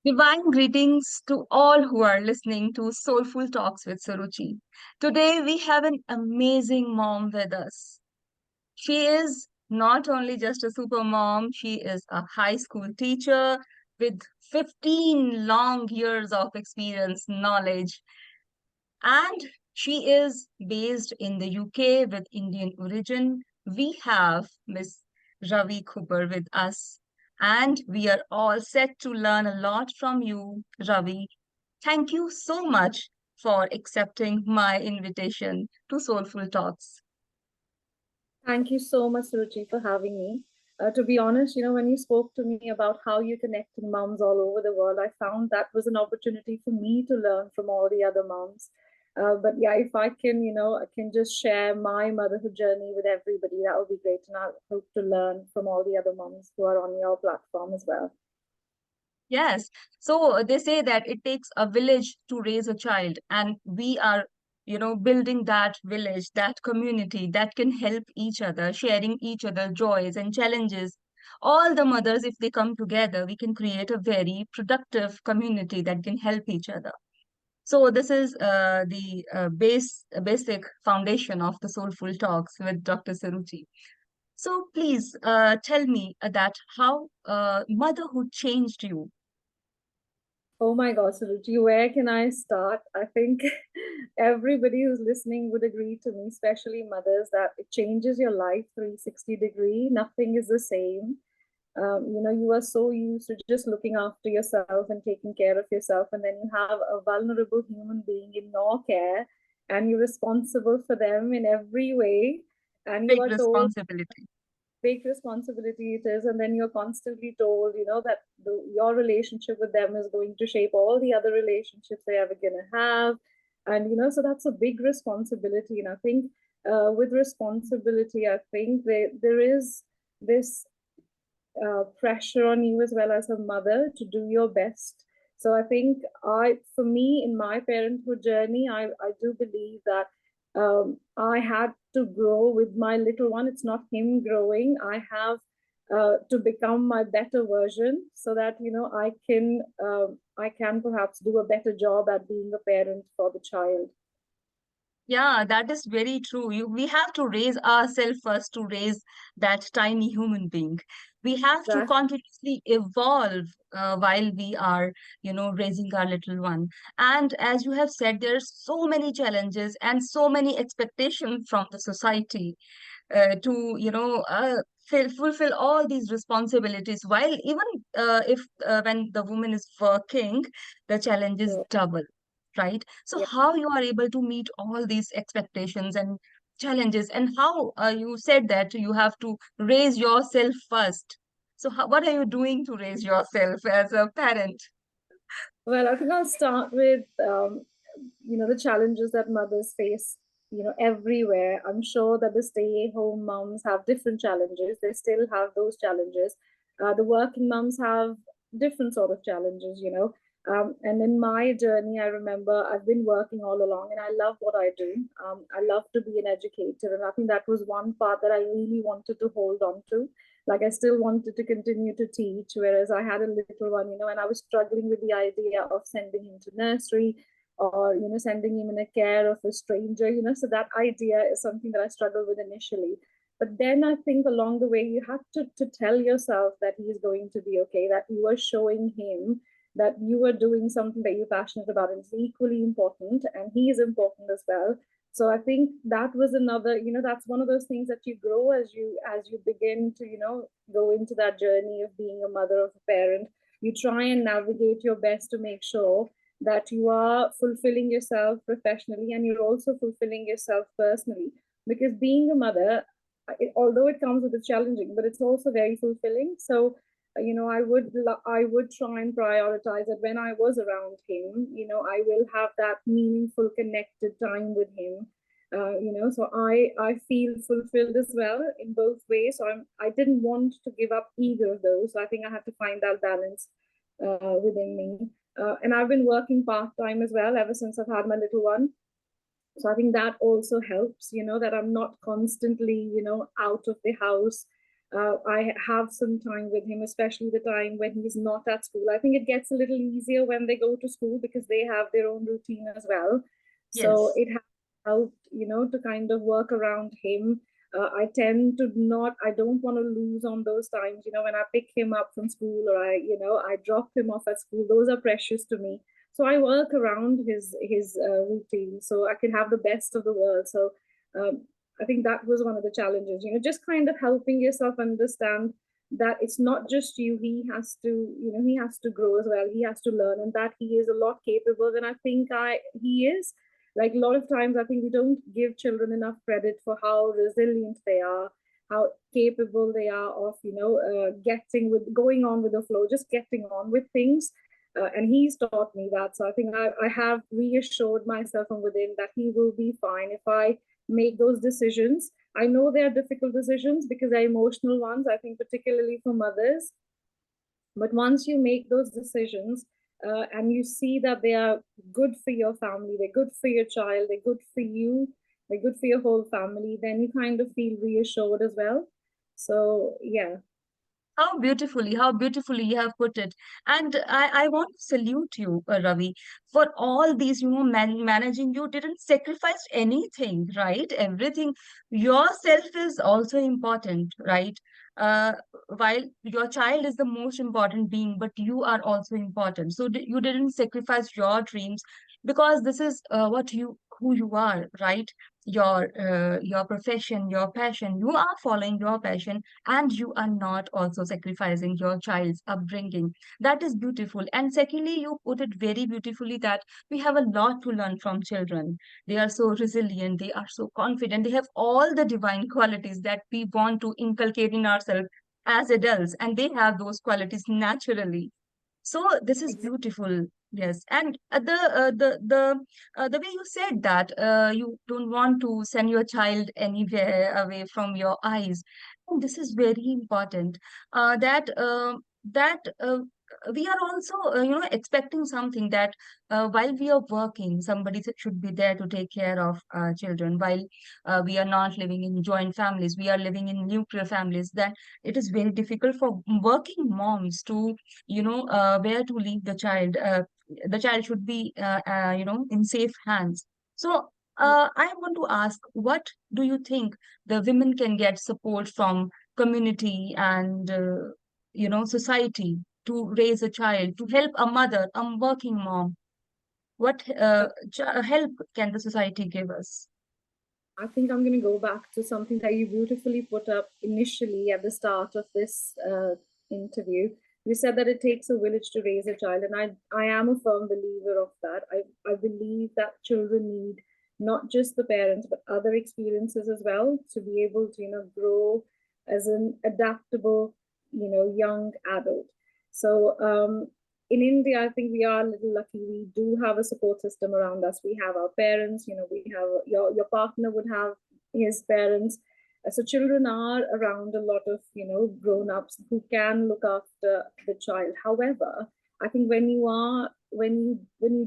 Divine greetings to all who are listening to Soulful Talks with Suruchi. Today we have an amazing mom with us. She is not only just a super mom, she is a high school teacher with 15 long years of experience, knowledge, and she is based in the UK with Indian origin. We have Miss Ravi Khubbar with us, and we are all set to learn a lot from you, Ravi. Thank you so much for accepting my invitation to Soulful Talks. Thank you so much, Suruchi, for having me. To be honest, when you spoke to me about how you connecting moms all over the world, I found that was an opportunity for me to learn from all the other moms. But yeah, if I can, I can just share my motherhood journey with everybody, that would be great. And I hope to learn from all the other moms who are on your platform as well. Yes. So they say that it takes a village to raise a child, and we are, building that village, that community that can help each other, sharing each other joys and challenges. All the mothers, if they come together, we can create a very productive community that can help each other. So this is the basic foundation of the Soulful Talks with Dr. Saruchi. So please tell me that how motherhood changed you. Oh my God, Suruchi, where can I start? I think everybody who's listening would agree to me, especially mothers, that it changes your life 360-degree. Nothing is the same. You are so used to just looking after yourself and taking care of yourself, and then you have a vulnerable human being in your care, and you're responsible for them in every way. And you Big are told responsibility. big responsibility it is, and then you're constantly told that your relationship with them is going to shape all the other relationships they're ever going to have. And so that's a big responsibility. And I think with responsibility, I think there is this pressure on you as well as a mother to do your best. So I think for me, in my parenthood journey, I do believe that I had to grow with my little one. It's not him growing. I have to become my better version so that I can perhaps do a better job at being a parent for the child. Yeah, that is very true. We have to raise ourselves first to raise that tiny human being. We have to Exactly. continuously evolve while we are, raising our little one. And as you have said, there's so many challenges and so many expectations from the society to, fulfill all these responsibilities. While even if when the woman is working, the challenge is So, double, right? So yeah. how you are able to meet all these expectations and challenges, and how you said that you have to raise yourself first. So what are you doing to raise yourself as a parent? Well, I think I'll start with the challenges that mothers face, everywhere. I'm sure that the stay-at-home moms have different challenges. They still have those challenges. The working moms have different sort of challenges, and in my journey, I remember I've been working all along, and I love what I do. I love to be an educator, and I think that was one part that I really wanted to hold on to. Like, I still wanted to continue to teach, whereas I had a little one, and I was struggling with the idea of sending him to nursery, or sending him in a care of a stranger, so that idea is something that I struggled with initially. But then I think along the way you have to tell yourself that he's going to be okay, that you are showing him that you are doing something that you're passionate about, and it's equally important, and he is important as well. So I think that was another, that's one of those things that you grow as you begin to go into that journey of being a mother, of a parent. You try and navigate your best to make sure that you are fulfilling yourself professionally, and you're also fulfilling yourself personally, because being a mother, although it comes with a challenging, but it's also very fulfilling. So I would try and prioritize that when I was around him, I will have that meaningful connected time with him. So I feel fulfilled as well in both ways. So I didn't want to give up either of those. So I think I had to find that balance within me. And I've been working part time as well ever since I've had my little one. So I think that also helps, that I'm not constantly, out of the house. I have some time with him, especially the time when he's not at school. I think it gets a little easier when they go to school because they have their own routine as well. So Yes. it has helped, to kind of work around him. I tend to not, I don't want to lose on those times, when I pick him up from school or I drop him off at school. Those are precious to me. So I work around his routine so I can have the best of the world. So um, I think that was one of the challenges, just kind of helping yourself understand that it's not just you. He has to grow as well. He has to learn, and that he is a lot capable than I think he is. Like a lot of times, I think we don't give children enough credit for how resilient they are, how capable they are of, going on with the flow, just getting on with things. And he's taught me that. So I think I have reassured myself from within that he will be fine if I make those decisions. I know they are difficult decisions because they're emotional ones, I think, particularly for mothers. But once you make those decisions and you see that they are good for your family, they're good for your child, they're good for you, they're good for your whole family, then you kind of feel reassured as well. So, yeah. How beautifully you have put it. And I want to salute you, Ravi, for all these, managing. You didn't sacrifice anything, right? Everything. Yourself is also important, right? Uh, while your child is the most important being, but you are also important. So you didn't sacrifice your dreams because this is who you are, right? Your profession, your passion. You are following your passion and you are not also sacrificing your child's upbringing. That is beautiful. And secondly, you put it very beautifully that we have a lot to learn from children. They are so resilient, they are so confident, they have all the divine qualities that we want to inculcate in ourselves as adults, and they have those qualities naturally. So this is beautiful. Yes, and the way you said that you don't want to send your child anywhere away from your eyes, and this is very important. That we are also expecting something that while we are working, somebody should be there to take care of children. While we are not living in joint families, we are living in nuclear families. Then it is very difficult for working moms to where to leave the child. The child should be in safe hands. So I want to ask, what do you think the women can get support from community and society to raise a child, to help a mother, a working mom? What help can the society give us? I think I'm going to go back to something that you beautifully put up initially at the start of this interview. You said that it takes a village to raise a child, and I am a firm believer of that. I believe that children need not just the parents, but other experiences as well to be able to, grow as an adaptable, young adult. So, in India, I think we are a little lucky. We do have a support system around us. We have our parents, we have your partner would have his parents. So children are around a lot of, grown-ups who can look after the child. However, I think when you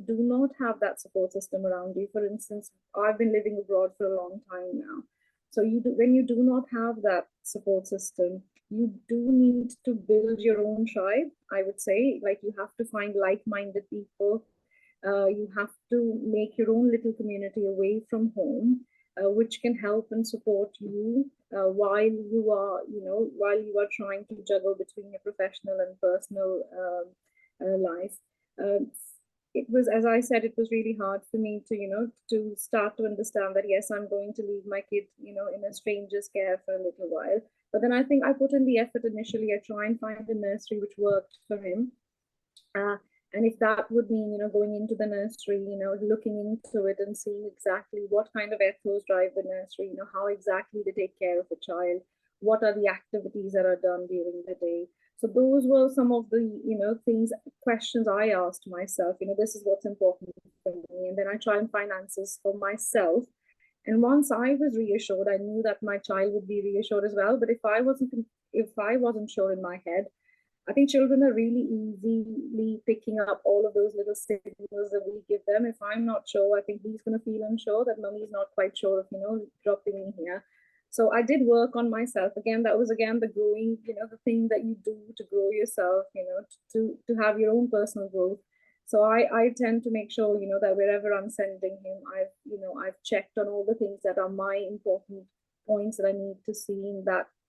do not have that support system around you, for instance, I've been living abroad for a long time now. So when you do not have that support system, you do need to build your own tribe, I would say. Like, you have to find like-minded people. You have to make your own little community away from home, which can help and support you while you are trying to juggle between your professional and personal life. Um, it was, as I said, it was really hard for me to, to start to understand that, yes, I'm going to leave my kid, in a stranger's care for a little while. But then I think I put in the effort initially. I try and find a nursery which worked for him. Uh, and if that would mean, going into the nursery, looking into it and seeing exactly what kind of ethos drive the nursery, how exactly they take care of a child, what are the activities that are done during the day. So those were some of the, questions I asked myself, this is what's important for me. And then I try and find answers for myself. And once I was reassured, I knew that my child would be reassured as well. But if I wasn't sure in my head, I think children are really easily picking up all of those little signals that we give them. If I'm not sure, I think he's going to feel unsure that mommy is not quite sure of, dropping me here. So I did work on myself. Again, that was again the growing, the thing that you do to grow yourself, to have your own personal growth. So I tend to make sure, that wherever I'm sending him, I've checked on all the things that are my important points that I need to see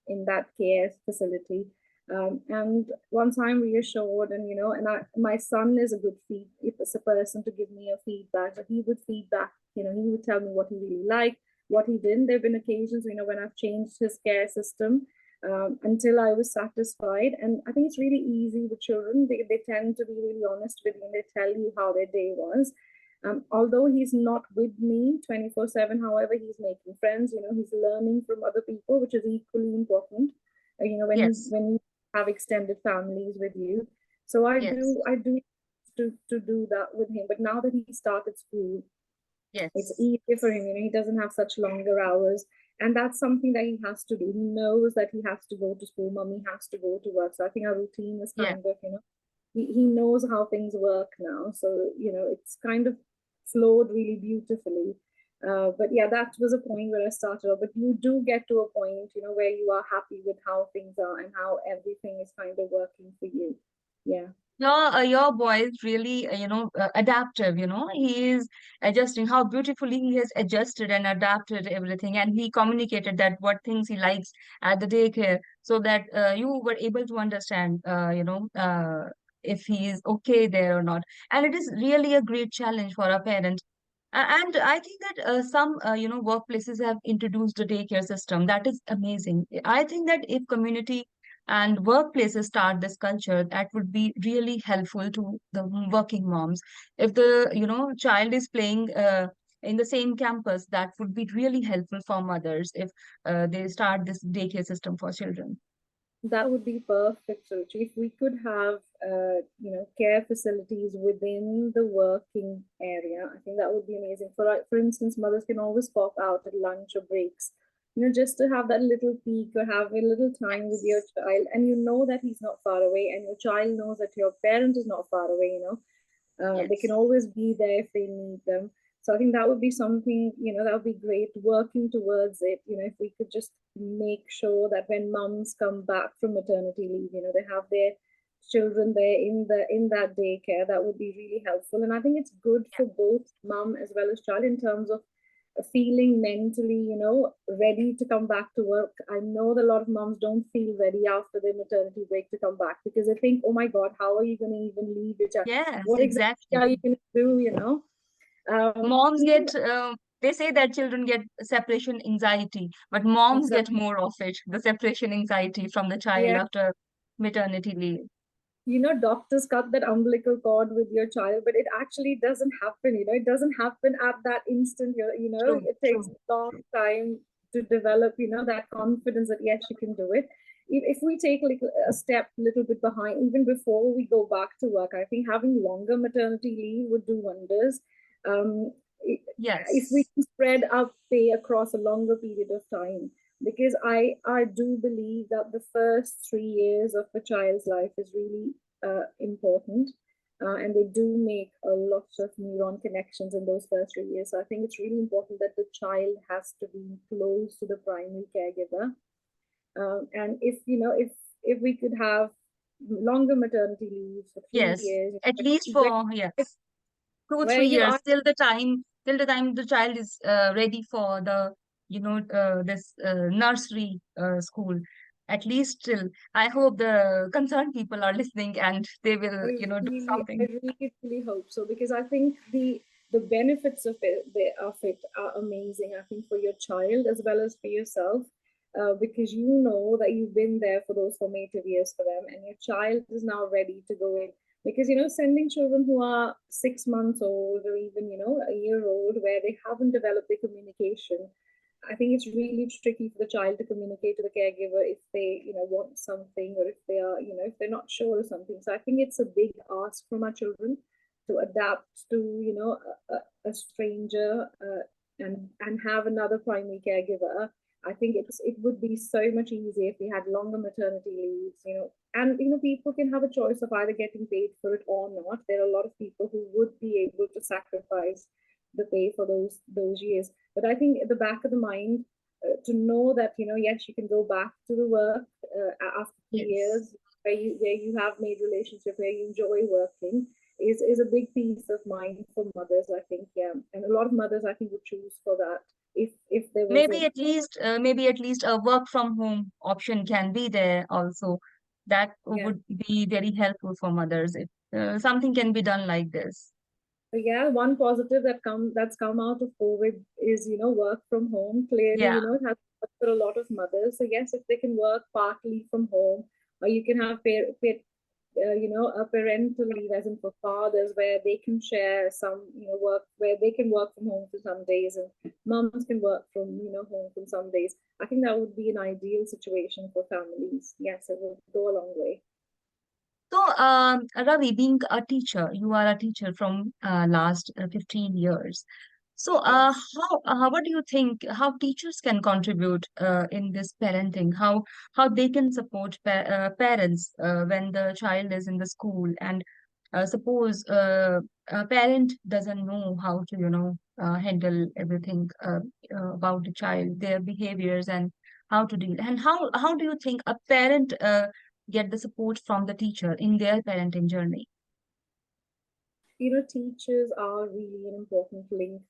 in that care facility. And once I'm reassured, and my son is a good feed, if it's a person to give me a feedback, so he would feedback, he would tell me what he really liked, what he didn't. There have been occasions, when I've changed his care system, until I was satisfied. And I think it's really easy with children. They tend to be really honest with you, and they tell you how their day was. Although he's not with me 24/7, however, he's making friends, he's learning from other people, which is equally important, Yes, when you have extended families with you. So yes, I do to do that with him. But now that he started school, it's yes, easier for him. He doesn't have such longer hours. And that's something that he has to do. He knows that he has to go to school. Mommy has to go to work. So I think our routine is yeah. kind of, he knows how things work now. So, it's kind of flowed really beautifully. But yeah, that was a point where I started off. But you do get to a point, where you are happy with how things are and how everything is kind of working for you. Yeah. Your boy is really, adaptive. He is adjusting how beautifully he has adjusted and adapted everything, and he communicated that what things he likes at the daycare, so that you were able to understand, if he is okay there or not. And it is really a great challenge for a parent. And I think that some, workplaces have introduced a daycare system. That is amazing. I think that if community and workplaces start this culture, that would be really helpful to the working moms. If the, child is playing in the same campus, that would be really helpful for mothers if they start this daycare system for children. That would be perfect, Ruchi. If we could have, care facilities within the working area, I think that would be amazing. For instance, mothers can always pop out at lunch or breaks, just to have that little peek or have a little time with your Yes. child, and you know that he's not far away, and your child knows that your parent is not far away. They can Yes. always be there if they need them. So I think that would be something, that would be great, working towards it. If we could just make sure that when mums come back from maternity leave, they have their children there in that daycare, that would be really helpful. And I think it's good Yeah. for both mum as well as child in terms of feeling mentally, ready to come back to work. I know that a lot of moms don't feel ready after their maternity break to come back, because they think, oh my God, how are you going to even leave your child? Yes, What exactly exactly. are you going to do, Moms even get, they say that children get separation anxiety, but moms get exactly. more of it, the separation anxiety from the child Yeah, after maternity leave. doctors cut that umbilical cord with your child, but it actually doesn't happen. It doesn't happen at that instant. True, It takes true. a long time to develop, that confidence that yes, you can do it. If we take like a step a little bit behind, even before we go back to work, I think having longer maternity leave would do wonders. Um, if we Yes. can spread our pay across a longer period of time, because I do believe that the first 3 years of a child's life is really important, and they do make a lot of neuron connections in those first 3 years. So I think it's really important that the child has to be close to the primary caregiver, and if we could have longer maternity leave for three Yes. years, At least where, for, yes, two, where three you years, are. till the time the child is ready for the, this nursery school. At least till, I hope the concerned people are listening and they will, do I something. really, really hope so, because I think the benefits of it are amazing. I think for your child as well as for yourself, because you know that you've been there for those formative years for them, and your child is now ready to go in. Because sending children who are 6 months old, or even a year old, where they haven't developed their communication, I think it's really tricky for the child to communicate to the caregiver if they, want something, or if they are, if they're not sure of something. So I think it's a big ask from our children to adapt to, a stranger, and have another primary caregiver. I think it would be so much easier if we had longer maternity leaves, and people can have a choice of either getting paid for it or not. There are a lot of people who would be able to sacrifice the pay for those years. But I think at the back of the mind, to know that, yes, you can go back to the work after Yes. years where you have made relationship, where you enjoy working, is a big peace of mind for mothers, I think. Yeah, and a lot of mothers, I think, would choose for that if there was a. Maybe at least a work from home option can be there also. That Yeah. would be very helpful for mothers if something can be done like this. So yeah, one positive that's come out of COVID is, work from home. Clearly, Yeah. it has worked for a lot of mothers. So yes, if they can work partly from home, or you can have a parental leave, as in for fathers, where they can share some, work, where they can work from home for some days, and moms can work from, home from some days. I think that would be an ideal situation for families. Yes, it would go a long way. So, Ravi, being a teacher, you are a teacher from last 15 years. So, Yes. what do you think? How teachers can contribute in this parenting? How they can support parents when the child is in the school, and suppose a parent doesn't know how to, handle everything about the child, their behaviors, and how to deal. And how do you think a parent get the support from the teacher in their parenting journey? Teachers are really an important link,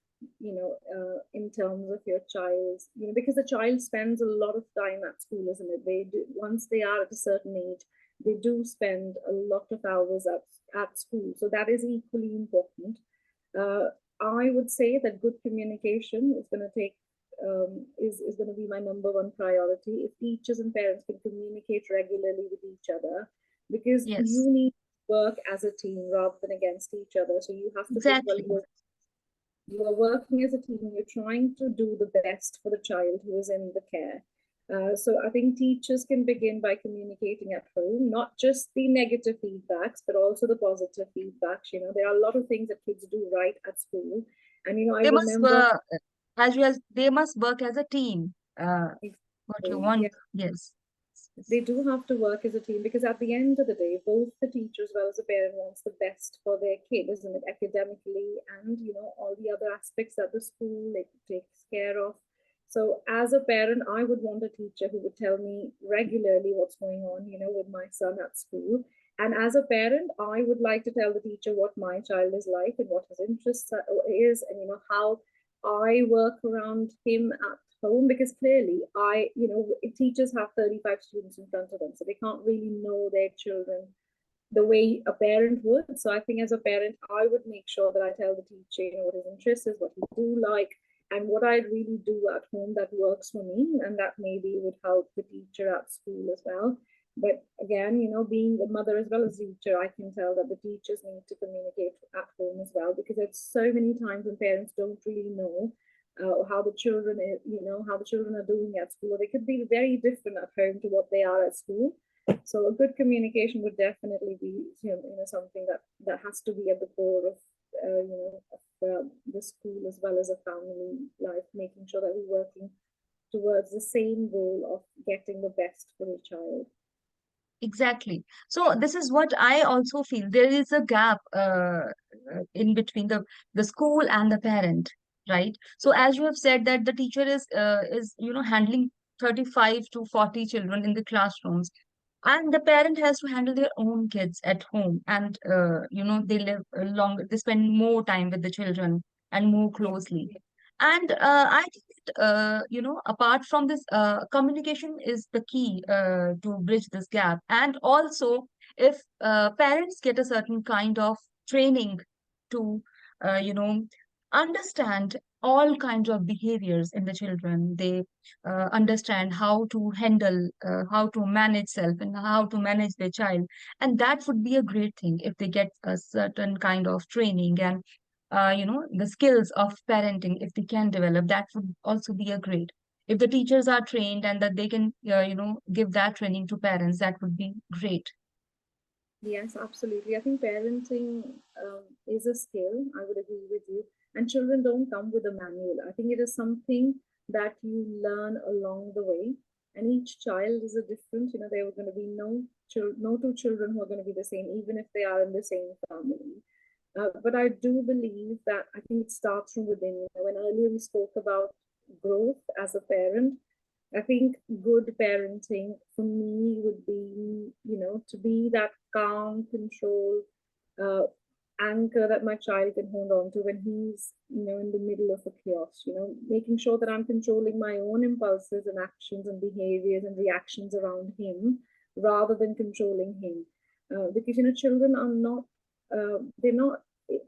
in terms of your child's, because the child spends a lot of time at school, isn't it? They do, once they are at a certain age, they do spend a lot of hours at school. So that is equally important. Uh, I would say that good communication is going to take is going to be my number one priority. If teachers and parents can communicate regularly with each other, because Yes, you need to work as a team rather than against each other. So you have to think, well, exactly. you are working as a team. You're trying to do the best for the child who is in the care. So I think teachers can begin by communicating at home, not just the negative feedbacks, but also the positive feedbacks. There are a lot of things that kids do right at school, and I They must remember as well. They must work as a team. What you exactly, yeah, want? Yes. they Yes. do have to work as a team, because at the end of the day, both the teacher as well as the parent wants the best for their kid, isn't it? Academically, and all the other aspects that the school like takes care of. So as a parent, I would want a teacher who would tell me regularly what's going on, with my son at school. And as a parent, I would like to tell the teacher what my child is like and what his interests is, and how I work around him at home, because clearly teachers have 35 students in front of them, so they can't really know their children the way a parent would. So I think as a parent, I would make sure that I tell the teacher, what his interest is, what he do like, and what I really do at home that works for me, and that maybe would help the teacher at school as well. But again, being a mother as well as a teacher, I can tell that the teachers need to communicate at home as well, because it's so many times when parents don't really know how the children, how the children are doing at school. They could be very different at home to what they are at school. So a good communication would definitely be, something that has to be at the core of, the school as well as a family life, making sure that we're working towards the same goal of getting the best for the child. Exactly. So this is what I also feel. There is a gap in between the school and the parent, right? So as you have said that the teacher is handling 35 to 40 children in the classrooms, and the parent has to handle their own kids at home, and they live longer, they spend more time with the children and more Yeah. closely. And I think that, apart from this, communication is the key to bridge this gap. And also, if parents get a certain kind of training to, understand all kinds of behaviors in the children, they understand how to handle, how to manage self, and how to manage their child. And that would be a great thing if they get a certain kind of training, and the skills of parenting, if they can develop, that would also be a great. If the teachers are trained and that they can, give that training to parents, that would be great. Yes, absolutely. I think parenting is a skill. I would agree with you. And children don't come with a manual. I think it is something that you learn along the way. And each child is a different. There are going to be no two children who are going to be the same, even if they are in the same family. But I do believe that I think it starts from within. When earlier we spoke about growth as a parent. I think good parenting for me would be, to be that calm, control, uh, anchor that my child can hold on to when he's, in the middle of a chaos, making sure that I'm controlling my own impulses and actions and behaviors and reactions around him rather than controlling him. Because, children are not, they're not,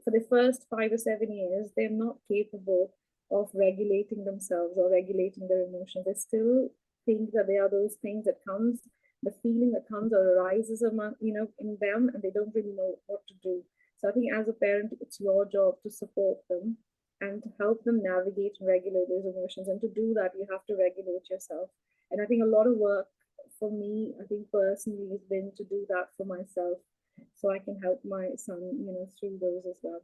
for the first 5 or 7 years, they're not capable of regulating themselves or regulating their emotions. They still think that they are those things that comes, the feeling that comes or arises among, in them, and they don't really know what to do. So I think as a parent, it's your job to support them and to help them navigate and regulate those emotions. And to do that, you have to regulate yourself. And I think a lot of work for me, I think personally, has been to do that for myself, so I can help my son, through those as well.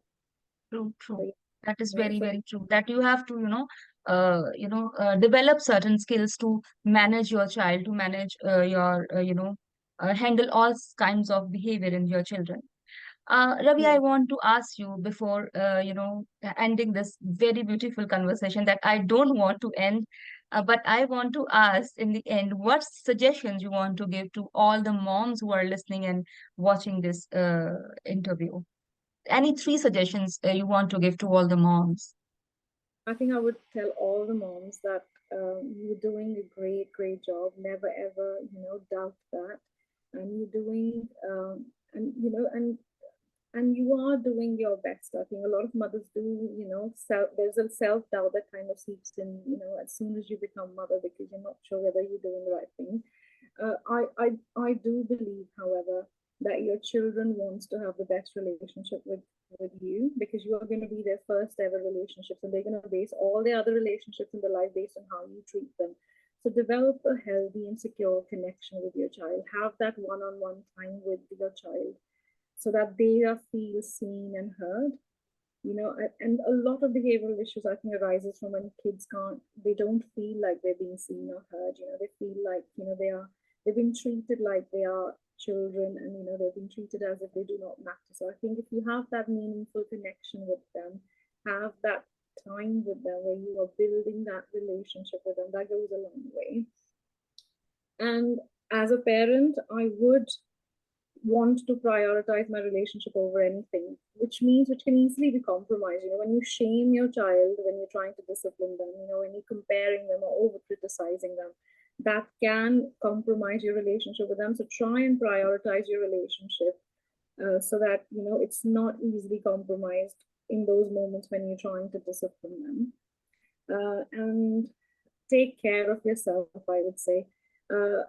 True, true. So, That is yeah, very, so very true. That you have to, develop certain skills to manage your child, to manage handle all kinds of behavior in your children. Ravi, I yeah. want to ask you before, ending this very beautiful conversation that I don't want to end, but I want to ask in the end, what suggestions you want to give to all the moms who are listening and watching this interview? Any three suggestions you want to give to all the moms? I think I would tell all the moms that you're doing a great, great job. Never ever, doubt that, and you're doing, and you are doing your best. I think a lot of mothers do, there's a self doubt that kind of seeps in, as soon as you become mother because you're not sure whether you're doing the right thing. I do believe, however, that your children wants to have the best relationship with you because you are going to be their first ever relationships, and they're going to base all their other relationships in their life based on how you treat them. So develop a healthy and secure connection with your child. Have that one-on-one time with your child so that they are feel seen and heard. And a lot of behavioral issues I think arises from when kids can't, they don't feel like they're being seen or heard. They feel like, they've been treated like they are children, and they've been treated as if they do not matter. So I think if you have that meaningful connection with them, have that time with them where you are building that relationship with them, that goes a long way. And as a parent, I would want to prioritize my relationship over anything, which can easily be compromised. When you shame your child, when you're trying to discipline them, when you're comparing them or over criticizing them, that can compromise your relationship with them. So try and prioritize your relationship so that it's not easily compromised in those moments when you're trying to discipline them. And take care of yourself, I would say. Uh,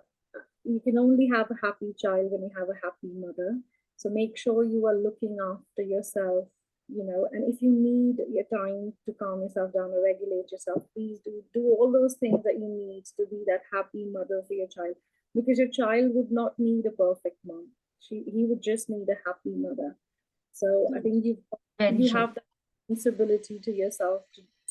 you can only have a happy child when you have a happy mother. So make sure you are looking after yourself, and if you need your time to calm yourself down or regulate yourself, please do all those things that you need to be that happy mother for your child. Because your child would not need a perfect mom. He would just need a happy mother. So I think Very you true. have that responsibility to yourself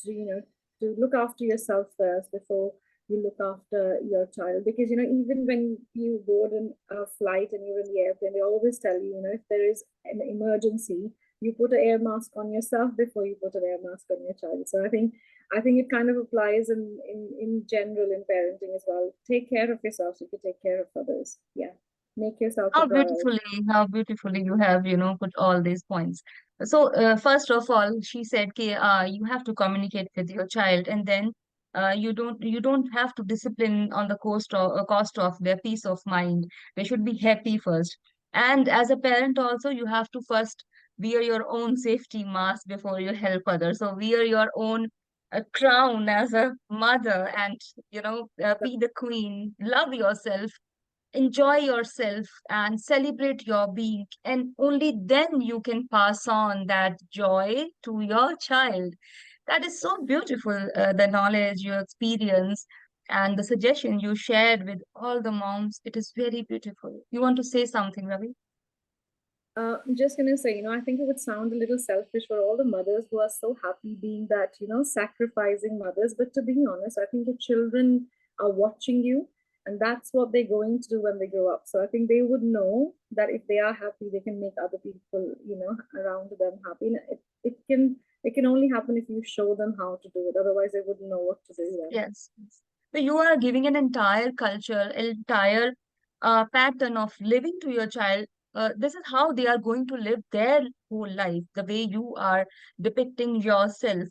to look after yourself first before you look after your child. Because even when you board in a flight and you're in the airplane, they always tell you, if there is an emergency, you put an air mask on yourself before you put an air mask on your child. So I think it kind of applies in general in parenting as well. Take care of yourself so you can take care of others. Yeah, make yourself a How priority. beautifully, how beautifully you have, put all these points. So, first of all, she said, "Okay, you have to communicate with your child, and then you don't have to discipline on the cost of their peace of mind. They should be happy first. And as a parent, also, you have to first wear your own safety mask before you help others. So, wear your own crown as a mother, and be the queen. Love yourself, enjoy yourself, and celebrate your being, and only then you can pass on that joy to your child. That is so beautiful, the knowledge, your experience, and the suggestion you shared with all the moms. It is very beautiful. You want to say something, Ravi? I'm just gonna say, I think it would sound a little selfish for all the mothers who are so happy being that, sacrificing mothers. But to be honest, I think your children are watching you, and that's what they're going to do when they grow up. So I think they would know that if they are happy, they can make other people, around them happy. And it can only happen if you show them how to do it. Otherwise, they wouldn't know what to do then. Yes. So you are giving an entire culture, entire pattern of living to your child. This is how they are going to live their whole life. The way you are depicting yourself,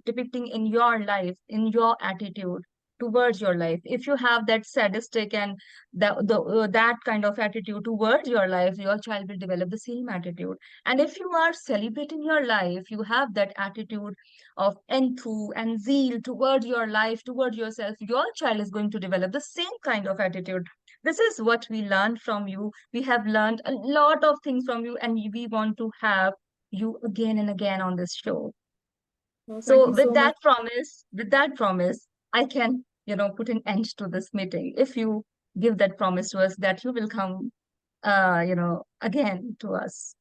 depicting in your life, in your attitude towards your life. If you have that sadistic and that kind of attitude towards your life, your child will develop the same attitude. And if you are celebrating your life, you have that attitude of enthu and zeal toward your life, toward yourself, your child is going to develop the same kind of attitude. This is what we learned from you. We have learned a lot of things from you, and we want to have you again and again on this show. Well, thank So you so much. with that promise, I can, put an end to this meeting. If you give that promise to us that you will come, again to us.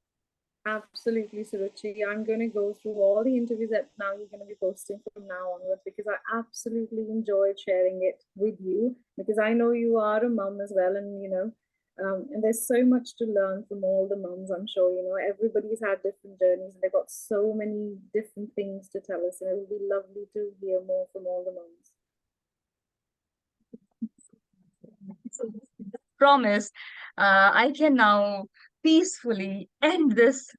Absolutely, Suruchi. I'm going to go through all the interviews that now you're going to be posting from now onwards because I absolutely enjoyed sharing it with you because I know you are a mum as well, and and there's so much to learn from all the mums. I'm sure everybody's had different journeys and they've got so many different things to tell us, and it will be lovely to hear more from all the mums. Promise, I can now peacefully end this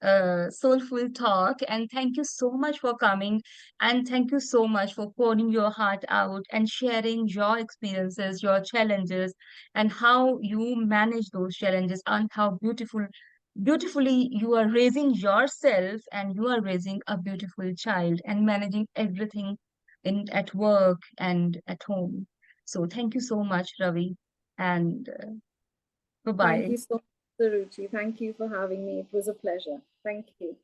soulful talk. And thank you so much for coming. And thank you so much for pouring your heart out and sharing your experiences, your challenges, and how you manage those challenges and how beautifully you are raising yourself and you are raising a beautiful child and managing everything at work and at home. So thank you so much, Ravi. And Thank bye-bye. you so much, Suruchi. Thank you for having me. It was a pleasure. Thank you.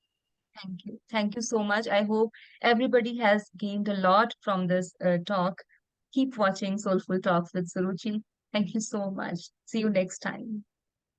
Thank you. Thank you so much. I hope everybody has gained a lot from this talk. Keep watching Soulful Talks with Suruchi. Thank you so much. See you next time.